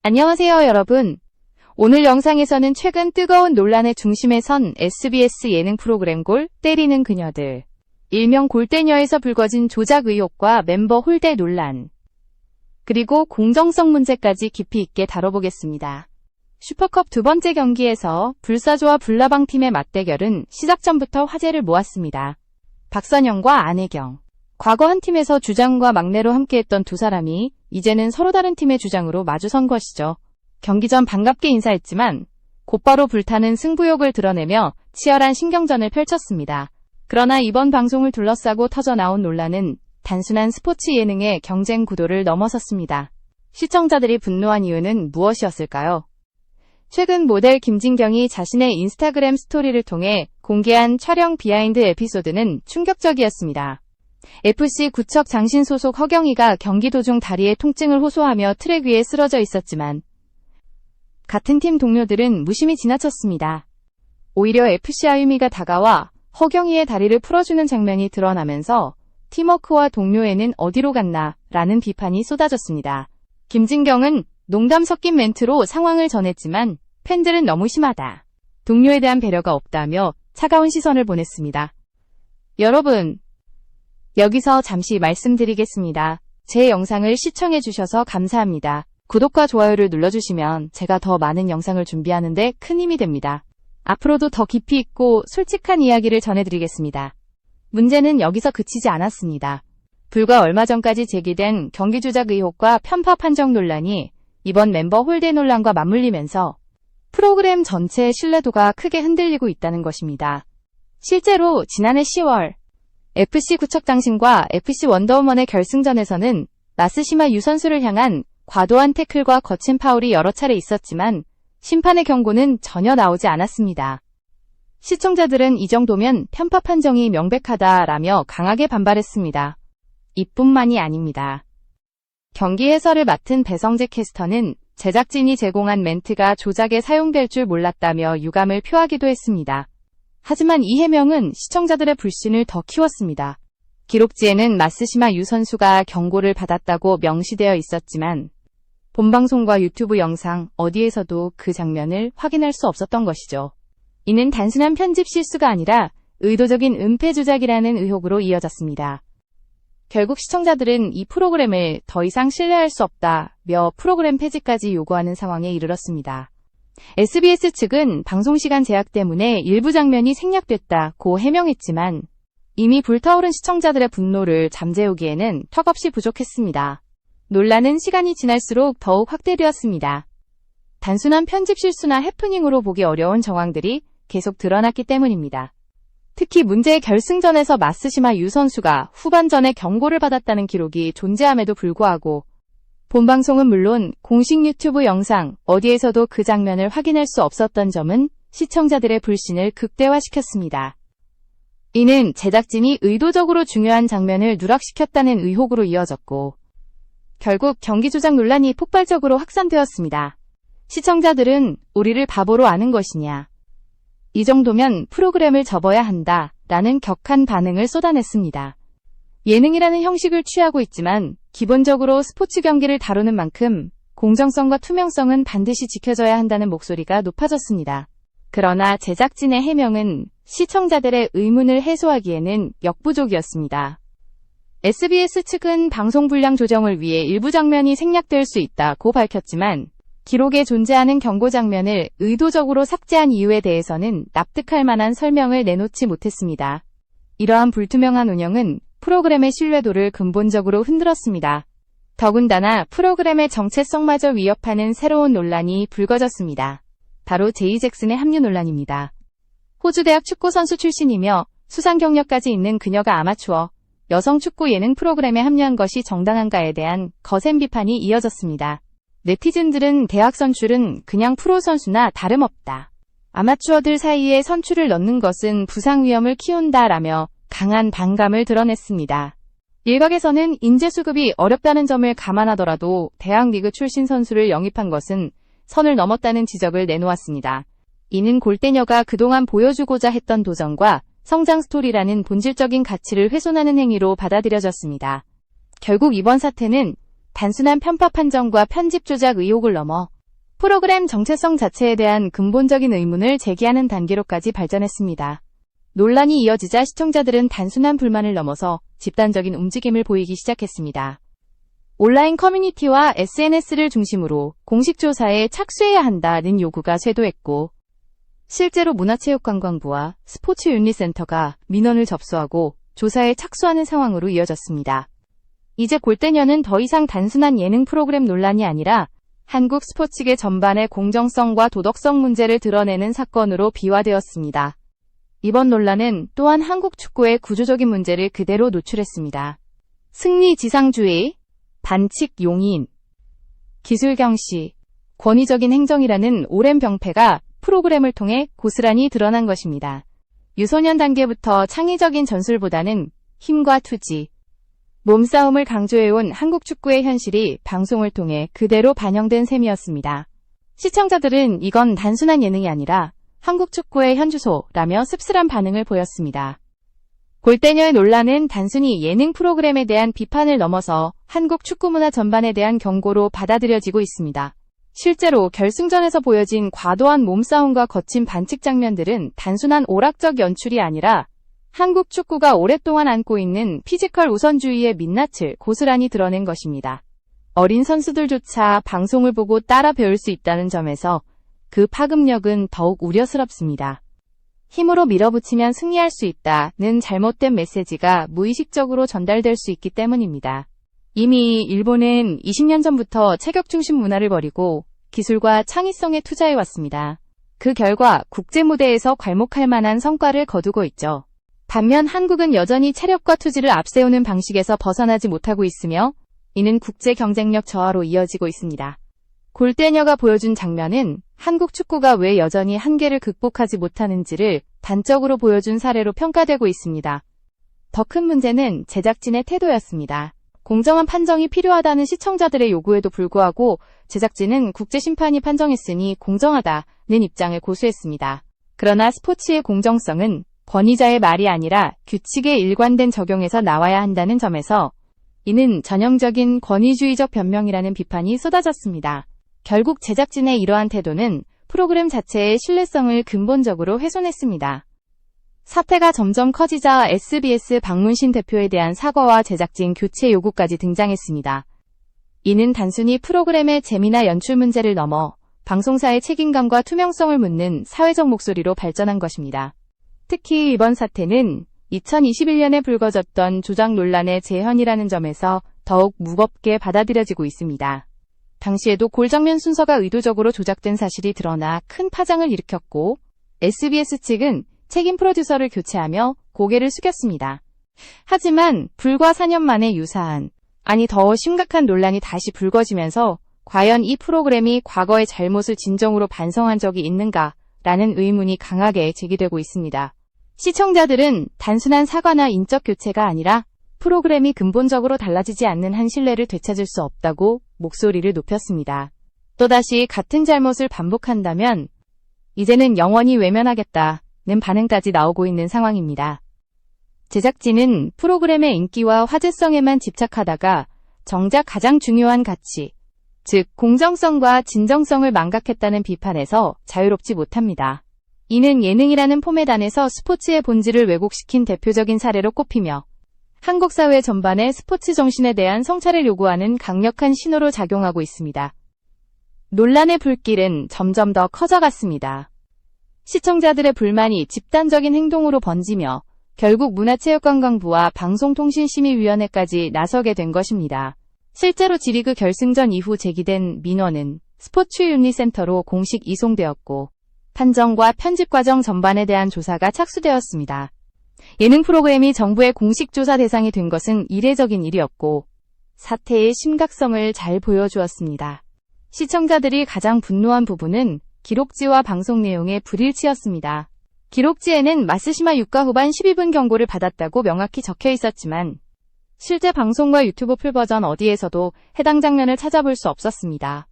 안녕하세요, 여러분. 오늘 영상에서는 최근 뜨거운 논란의 중심에 선 SBS 예능 프로그램 골 때리는 그녀들, 일명 골대녀에서 불거진 조작 의혹과 멤버 홀대 논란, 그리고 공정성 문제까지 깊이 있게 다뤄보겠습니다. 슈퍼컵 두 번째 경기에서 불사조와 불나방 팀의 맞대결은 시작 전부터 화제를 모았습니다. 박선영과 안혜경, 과거 한 팀에서 주장과 막내로 함께했던 두 사람이 이제는 서로 다른 팀의 주장으로 마주선 것이죠. 경기 전 반갑게 인사했지만 곧바로 불타는 승부욕을 드러내며 치열한 신경전을 펼쳤습니다. 그러나 이번 방송을 둘러싸고 터져나온 논란은 단순한 스포츠 예능의 경쟁 구도를 넘어섰습니다. 시청자들이 분노한 이유는 무엇이었을까요? 최근 모델 김진경이 자신의 인스타그램 스토리를 통해 공개한 촬영 비하인드 에피소드는 충격적이었습니다. FC 구척 장신 소속 허경이가 경기 도중 다리에 통증을 호소하며 트랙 위에 쓰러져 있었지만 같은 팀 동료들은 무심히 지나쳤습니다. 오히려 FC 아유미가 다가와 허경이의 다리를 풀어주는 장면이 드러나면서 팀워크와 동료애는 어디로 갔나 라는 비판이 쏟아졌습니다. 김진경은 농담 섞인 멘트로 상황을 전했지만 팬들은 너무 심하다, 동료에 대한 배려가 없다며 차가운 시선을 보냈습니다. 여러분, 여기서 잠시 말씀드리겠습니다. 제 영상을 시청해주셔서 감사합니다. 구독과 좋아요를 눌러주시면 제가 더 많은 영상을 준비하는데 큰 힘이 됩니다. 앞으로도 더 깊이 있고 솔직한 이야기를 전해드리겠습니다. 문제는 여기서 그치지 않았습니다. 불과 얼마 전까지 제기된 경기 조작 의혹과 편파 판정 논란이 이번 멤버 홀대 논란과 맞물리면서 프로그램 전체의 신뢰도가 크게 흔들리고 있다는 것입니다. 실제로 지난해 10월 FC 구척장신과 FC 원더우먼의 결승전에서는 마스시마 유 선수를 향한 과도한 태클과 거친 파울이 여러 차례 있었지만 심판의 경고는 전혀 나오지 않았습니다. 시청자들은 이 정도면 편파 판정이 명백하다라며 강하게 반발했습니다. 이뿐만이 아닙니다. 경기 해설을 맡은 배성재 캐스터는 제작진이 제공한 멘트가 조작에 사용될 줄 몰랐다며 유감을 표하기도 했습니다. 하지만 이 해명은 시청자들의 불신을 더 키웠습니다. 기록지에는 마스시마 유 선수가 경고를 받았다고 명시되어 있었지만 본방송과 유튜브 영상 어디에서도 그 장면을 확인할 수 없었던 것이죠. 이는 단순한 편집 실수가 아니라 의도적인 은폐 조작이라는 의혹으로 이어졌습니다. 결국 시청자들은 이 프로그램을 더 이상 신뢰할 수 없다며 프로그램 폐지까지 요구하는 상황에 이르렀습니다. SBS 측은 방송시간 제약 때문에 일부 장면이 생략됐다고 해명했지만 이미 불타오른 시청자들의 분노를 잠재우기에는 턱없이 부족했습니다. 논란은 시간이 지날수록 더욱 확대되었습니다. 단순한 편집 실수나 해프닝으로 보기 어려운 정황들이 계속 드러났기 때문입니다. 특히 문제의 결승전에서 마스시마 유 선수가 후반전에 경고를 받았다는 기록이 존재함에도 불구하고 본방송은 물론 공식 유튜브 영상 어디에서도 그 장면을 확인할 수 없었던 점은 시청자들의 불신을 극대화시켰습니다. 이는 제작진이 의도적으로 중요한 장면을 누락시켰다는 의혹으로 이어졌고 결국 경기 조작 논란이 폭발적으로 확산되었습니다. 시청자들은 우리를 바보로 아는 것이냐, 이 정도면 프로그램을 접어야 한다 라는 격한 반응을 쏟아냈습니다. 예능이라는 형식을 취하고 있지만 기본적으로 스포츠 경기를 다루는 만큼 공정성과 투명성은 반드시 지켜져야 한다는 목소리가 높아졌습니다. 그러나 제작진의 해명은 시청자들의 의문을 해소하기에는 역부족이었습니다. SBS 측은 방송 분량 조정을 위해 일부 장면이 생략될 수 있다고 밝혔지만 기록에 존재하는 경고 장면을 의도적으로 삭제한 이유에 대해서는 납득할 만한 설명을 내놓지 못했습니다. 이러한 불투명한 운영은 프로그램의 신뢰도를 근본적으로 흔들었습니다. 더군다나 프로그램의 정체성마저 위협하는 새로운 논란이 불거졌습니다. 바로 제이 잭슨의 합류 논란입니다. 호주 대학 축구 선수 출신이며 수상 경력까지 있는 그녀가 아마추어 여성 축구 예능 프로그램에 합류한 것이 정당한가에 대한 거센 비판이 이어졌습니다. 네티즌들은 대학 선출은 그냥 프로 선수나 다름없다, 아마추어들 사이에 선출을 넣는 것은 부상 위험을 키운다라며 강한 반감을 드러냈습니다. 일각에서는 인재 수급이 어렵다는 점을 감안하더라도 대학 리그 출신 선수를 영입한 것은 선을 넘었다는 지적을 내놓았습니다. 이는 골대녀가 그동안 보여주고자 했던 도전과 성장 스토리라는 본질적인 가치를 훼손하는 행위로 받아들여졌습니다. 결국 이번 사태는 단순한 편파 판정과 편집 조작 의혹을 넘어 프로그램 정체성 자체에 대한 근본적인 의문을 제기하는 단계로까지 발전했습니다. 논란이 이어지자 시청자들은 단순한 불만을 넘어서 집단적인 움직임을 보이기 시작했습니다. 온라인 커뮤니티와 SNS를 중심으로 공식 조사에 착수해야 한다는 요구가 쇄도했고, 실제로 문화체육관광부와 스포츠윤리센터가 민원을 접수하고 조사에 착수하는 상황으로 이어졌습니다. 이제 골대녀는 더 이상 단순한 예능 프로그램 논란이 아니라 한국 스포츠계 전반의 공정성과 도덕성 문제를 드러내는 사건으로 비화되었습니다. 이번 논란은 또한 한국 축구의 구조적인 문제를 그대로 노출했습니다. 승리 지상주의, 반칙 용인, 기술 경시, 권위적인 행정이라는 오랜 병폐가 프로그램을 통해 고스란히 드러난 것입니다. 유소년 단계부터 창의적인 전술보다는 힘과 투지, 몸싸움을 강조해온 한국 축구의 현실이 방송을 통해 그대로 반영된 셈이었습니다. 시청자들은 이건 단순한 예능이 아니라 한국 축구의 현주소라며 씁쓸한 반응을 보였습니다. 골대녀의 논란은 단순히 예능 프로그램에 대한 비판을 넘어서 한국 축구 문화 전반에 대한 경고로 받아들여지고 있습니다. 실제로 결승전에서 보여진 과도한 몸싸움과 거친 반칙 장면들은 단순한 오락적 연출이 아니라 한국 축구가 오랫동안 안고 있는 피지컬 우선주의의 민낯을 고스란히 드러낸 것입니다. 어린 선수들조차 방송을 보고 따라 배울 수 있다는 점에서 그 파급력은 더욱 우려스럽습니다. 힘으로 밀어붙이면 승리할 수 있다는 잘못된 메시지가 무의식적으로 전달될 수 있기 때문입니다. 이미 일본은 20년 전부터 체격 중심 문화를 버리고 기술과 창의성에 투자해왔습니다. 그 결과 국제 무대에서 괄목할 만한 성과를 거두고 있죠. 반면 한국은 여전히 체력과 투지를 앞세우는 방식에서 벗어나지 못하고 있으며 이는 국제 경쟁력 저하로 이어지고 있습니다. 골대녀가 보여준 장면은 한국 축구가 왜 여전히 한계를 극복하지 못하는지를 단적으로 보여준 사례로 평가되고 있습니다. 더 큰 문제는 제작진의 태도였습니다. 공정한 판정이 필요하다는 시청자들의 요구에도 불구하고 제작진은 국제심판이 판정했으니 공정하다는 입장을 고수했습니다. 그러나 스포츠의 공정성은 권위자의 말이 아니라 규칙의 일관된 적용에서 나와야 한다는 점에서 이는 전형적인 권위주의적 변명이라는 비판이 쏟아졌습니다. 결국 제작진의 이러한 태도는 프로그램 자체의 신뢰성을 근본적으로 훼손했습니다. 사태가 점점 커지자 SBS 박문신 대표에 대한 사과와 제작진 교체 요구까지 등장했습니다. 이는 단순히 프로그램의 재미나 연출 문제를 넘어 방송사의 책임감과 투명성을 묻는 사회적 목소리로 발전한 것입니다. 특히 이번 사태는 2021년에 불거졌던 조작 논란의 재현이라는 점에서 더욱 무겁게 받아들여지고 있습니다. 당시에도 골장면 순서가 의도적으로 조작된 사실이 드러나 큰 파장을 일으켰고 SBS 측은 책임 프로듀서를 교체하며 고개를 숙였습니다. 하지만 불과 4년 만에 유사한, 아니 더 심각한 논란이 다시 불거지면서 과연 이 프로그램이 과거의 잘못을 진정으로 반성한 적이 있는가라는 의문이 강하게 제기되고 있습니다. 시청자들은 단순한 사과나 인적 교체가 아니라 프로그램이 근본적으로 달라지지 않는 한 신뢰를 되찾을 수 없다고 목소리를 높였습니다. 또다시 같은 잘못을 반복한다면 이제는 영원히 외면하겠다는 반응까지 나오고 있는 상황입니다. 제작진은 프로그램의 인기와 화제성에만 집착하다가 정작 가장 중요한 가치, 즉 공정성과 진정성을 망각했다는 비판에서 자유롭지 못합니다. 이는 예능이라는 포맷 안에서 스포츠의 본질을 왜곡시킨 대표적인 사례로 꼽히며 한국 사회 전반의 스포츠 정신에 대한 성찰을 요구하는 강력한 신호로 작용하고 있습니다. 논란의 불길은 점점 더 커져갔습니다. 시청자들의 불만이 집단적인 행동으로 번지며 결국 문화체육관광부와 방송통신심의위원회까지 나서게 된 것입니다. 실제로 G리그 결승전 이후 제기된 민원은 스포츠윤리센터로 공식 이송되었고 판정과 편집 과정 전반에 대한 조사가 착수되었습니다. 예능 프로그램이 정부의 공식 조사 대상이 된 것은 이례적인 일이었고 사태의 심각성을 잘 보여주었습니다. 시청자들이 가장 분노한 부분은 기록지와 방송 내용의 불일치였습니다. 기록지에는 마쓰시마 6과 후반 12분 경고를 받았다고 명확히 적혀 있었지만 실제 방송과 유튜브 풀버전 어디에서도 해당 장면을 찾아볼 수 없었습니다.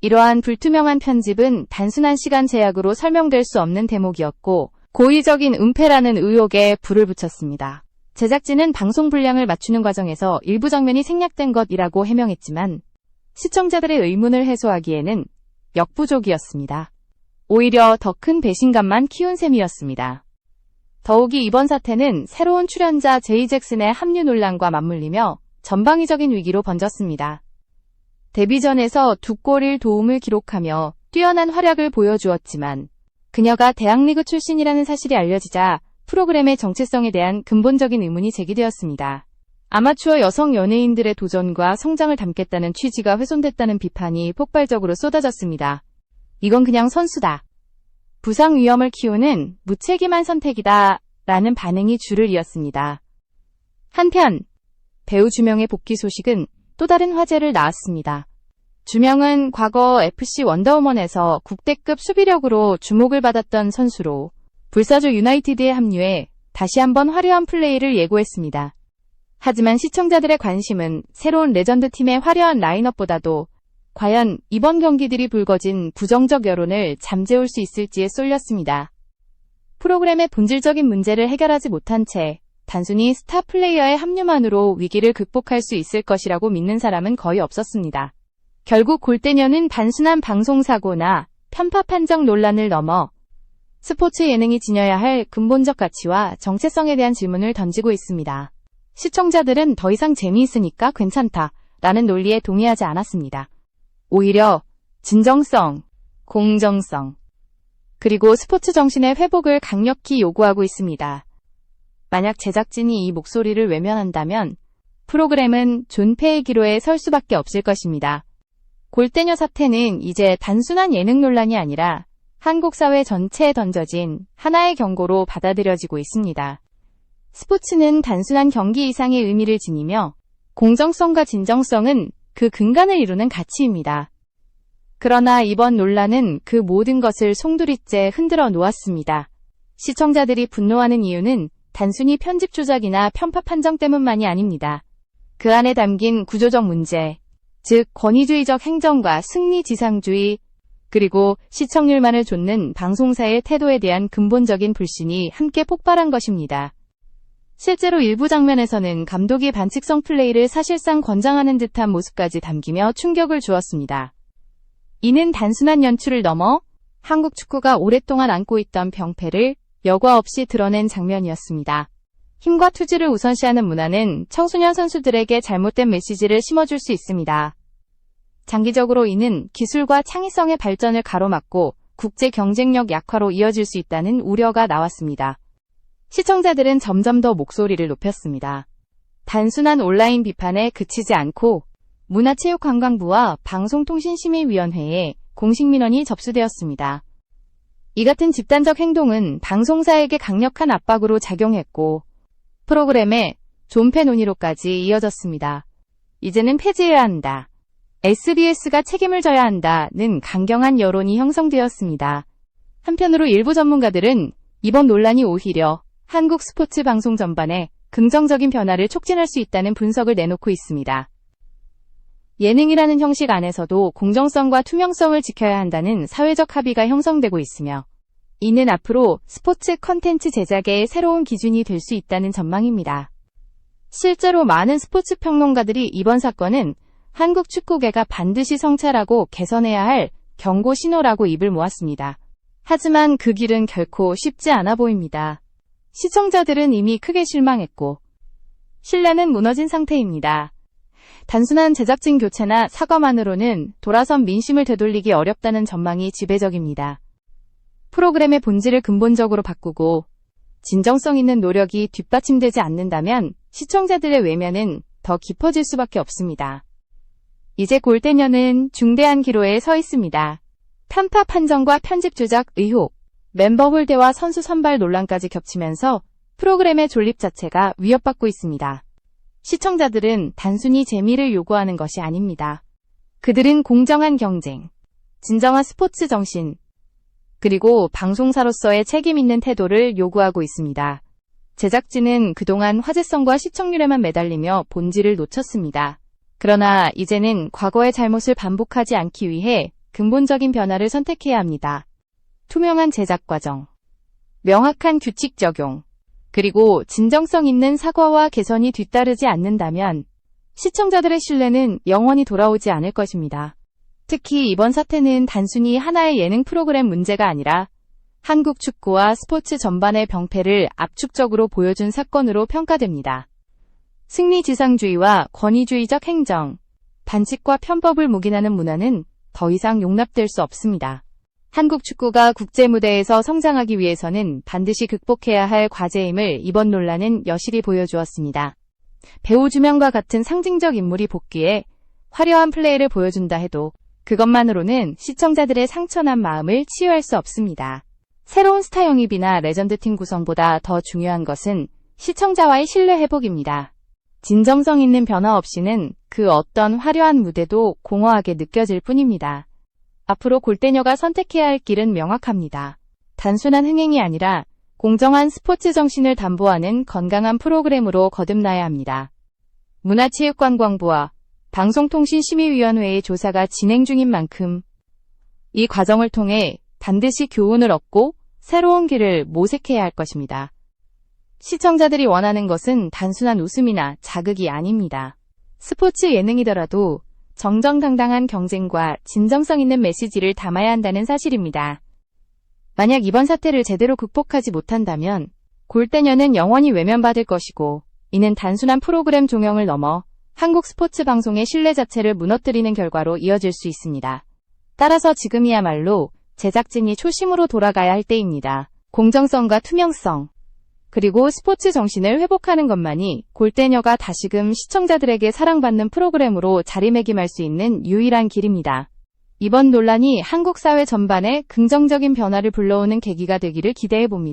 이러한 불투명한 편집은 단순한 시간 제약으로 설명될 수 없는 대목이었고 고의적인 은폐라는 의혹에 불을 붙였습니다. 제작진은 방송 분량을 맞추는 과정에서 일부 장면이 생략된 것이라고 해명했지만 시청자들의 의문을 해소하기에는 역부족이었습니다. 오히려 더 큰 배신감만 키운 셈이었습니다. 더욱이 이번 사태는 새로운 출연자 제이 잭슨의 합류 논란과 맞물리며 전방위적인 위기로 번졌습니다. 데뷔전에서 2골 1도움을 기록하며 뛰어난 활약을 보여주었지만 그녀가 대학리그 출신이라는 사실이 알려지자 프로그램의 정체성에 대한 근본적인 의문이 제기되었습니다. 아마추어 여성 연예인들의 도전과 성장을 담겠다는 취지가 훼손됐다는 비판이 폭발적으로 쏟아졌습니다. 이건 그냥 선수다. 부상 위험을 키우는 무책임한 선택이다. 라는 반응이 줄을 이었습니다. 한편 배우 주명의 복귀 소식은 또 다른 화제를 낳았습니다. 주명은 과거 FC 원더우먼에서 국대급 수비력으로 주목을 받았던 선수로 불사조 유나이티드에 합류해 다시 한번 화려한 플레이를 예고했습니다. 하지만 시청자들의 관심은 새로운 레전드 팀의 화려한 라인업보다도 과연 이번 경기들이 불거진 부정적 여론을 잠재울 수 있을지에 쏠렸습니다. 프로그램의 본질적인 문제를 해결하지 못한 채 단순히 스타 플레이어의 합류만으로 위기를 극복할 수 있을 것이라고 믿는 사람은 거의 없었습니다. 결국 골대녀는 단순한 방송사고나 편파 판정 논란을 넘어 스포츠 예능이 지녀야 할 근본적 가치와 정체성에 대한 질문을 던지고 있습니다. 시청자들은 더 이상 재미있으니까 괜찮다 라는 논리에 동의하지 않았습니다. 오히려 진정성, 공정성, 그리고 스포츠 정신의 회복을 강력히 요구하고 있습니다. 만약 제작진이 이 목소리를 외면한다면 프로그램은 존폐의 기로에 설 수밖에 없을 것입니다. 골대녀 사태는 이제 단순한 예능 논란이 아니라 한국 사회 전체에 던져진 하나의 경고로 받아들여지고 있습니다. 스포츠는 단순한 경기 이상의 의미를 지니며 공정성과 진정성은 그 근간을 이루는 가치입니다. 그러나 이번 논란은 그 모든 것을 송두리째 흔들어 놓았습니다. 시청자들이 분노하는 이유는 단순히 편집 조작이나 편파 판정 때문만이 아닙니다. 그 안에 담긴 구조적 문제, 즉 권위주의적 행정과 승리지상주의, 그리고 시청률만을 좇는 방송사의 태도에 대한 근본적인 불신이 함께 폭발한 것입니다. 실제로 일부 장면에서는 감독이 반칙성 플레이를 사실상 권장하는 듯한 모습까지 담기며 충격을 주었습니다. 이는 단순한 연출을 넘어 한국 축구가 오랫동안 안고 있던 병폐를 여과 없이 드러낸 장면이었습니다. 힘과 투지를 우선시하는 문화는 청소년 선수들에게 잘못된 메시지를 심어줄 수 있습니다. 장기적으로 이는 기술과 창의성의 발전을 가로막고 국제 경쟁력 약화로 이어질 수 있다는 우려가 나왔습니다. 시청자들은 점점 더 목소리를 높였습니다. 단순한 온라인 비판에 그치지 않고 문화체육관광부와 방송통신심의위원회에 공식 민원이 접수되었습니다. 이 같은 집단적 행동은 방송사에게 강력한 압박으로 작용했고 프로그램의 존폐 논의로까지 이어졌습니다. 이제는 폐지해야 한다. SBS가 책임을 져야 한다는 강경한 여론이 형성되었습니다. 한편으로 일부 전문가들은 이번 논란이 오히려 한국 스포츠 방송 전반에 긍정적인 변화를 촉진할 수 있다는 분석을 내놓고 있습니다. 예능이라는 형식 안에서도 공정성과 투명성을 지켜야 한다는 사회적 합의가 형성되고 있으며 이는 앞으로 스포츠 컨텐츠 제작의 새로운 기준이 될 수 있다는 전망입니다. 실제로 많은 스포츠 평론가들이 이번 사건은 한국 축구계가 반드시 성찰하고 개선해야 할 경고 신호라고 입을 모았습니다. 하지만 그 길은 결코 쉽지 않아 보입니다. 시청자들은 이미 크게 실망했고 신뢰는 무너진 상태입니다. 단순한 제작진 교체나 사과만으로는 돌아선 민심을 되돌리기 어렵다는 전망이 지배적입니다. 프로그램의 본질을 근본적으로 바꾸고 진정성 있는 노력이 뒷받침되지 않는다면 시청자들의 외면은 더 깊어질 수밖에 없습니다. 이제 골대녀는 중대한 기로에 서 있습니다. 편파 판정과 편집 조작 의혹, 멤버 홀대와 선수 선발 논란까지 겹치면서 프로그램의 존립 자체가 위협받고 있습니다. 시청자들은 단순히 재미를 요구하는 것이 아닙니다. 그들은 공정한 경쟁, 진정한 스포츠 정신, 그리고 방송사로서의 책임 있는 태도를 요구하고 있습니다. 제작진은 그동안 화제성과 시청률에만 매달리며 본질을 놓쳤습니다. 그러나 이제는 과거의 잘못을 반복하지 않기 위해 근본적인 변화를 선택해야 합니다. 투명한 제작 과정, 명확한 규칙 적용, 그리고 진정성 있는 사과와 개선이 뒤따르지 않는다면 시청자들의 신뢰는 영원히 돌아오지 않을 것입니다. 특히 이번 사태는 단순히 하나의 예능 프로그램 문제가 아니라 한국 축구와 스포츠 전반의 병폐를 압축적으로 보여준 사건으로 평가됩니다. 승리지상주의와 권위주의적 행정, 반칙과 편법을 묵인하는 문화는 더 이상 용납될 수 없습니다. 한국 축구가 국제무대에서 성장하기 위해서는 반드시 극복해야 할 과제임을 이번 논란은 여실히 보여주었습니다. 배우 2명과 같은 상징적 인물이 복귀해 화려한 플레이를 보여준다 해도 그것만으로는 시청자들의 상처난 마음을 치유할 수 없습니다. 새로운 스타 영입이나 레전드팀 구성보다 더 중요한 것은 시청자와의 신뢰 회복입니다. 진정성 있는 변화 없이는 그 어떤 화려한 무대도 공허하게 느껴질 뿐입니다. 앞으로 골대녀가 선택해야 할 길은 명확합니다. 단순한 흥행이 아니라 공정한 스포츠 정신을 담보하는 건강한 프로그램으로 거듭나야 합니다. 문화체육관광부와 방송통신심의위원회의 조사가 진행 중인 만큼 이 과정을 통해 반드시 교훈을 얻고 새로운 길을 모색해야 할 것입니다. 시청자들이 원하는 것은 단순한 웃음이나 자극이 아닙니다. 스포츠 예능이더라도 정정당당한 경쟁과 진정성 있는 메시지를 담아야 한다는 사실입니다. 만약 이번 사태를 제대로 극복하지 못한다면 골대녀는 영원히 외면받을 것이고 이는 단순한 프로그램 종영을 넘어 한국 스포츠 방송의 신뢰 자체를 무너뜨리는 결과로 이어질 수 있습니다. 따라서 지금이야말로 제작진이 초심으로 돌아가야 할 때입니다. 공정성과 투명성, 그리고 스포츠 정신을 회복하는 것만이 골대녀가 다시금 시청자들에게 사랑받는 프로그램으로 자리매김할 수 있는 유일한 길입니다. 이번 논란이 한국 사회 전반에 긍정적인 변화를 불러오는 계기가 되기를 기대해봅니다.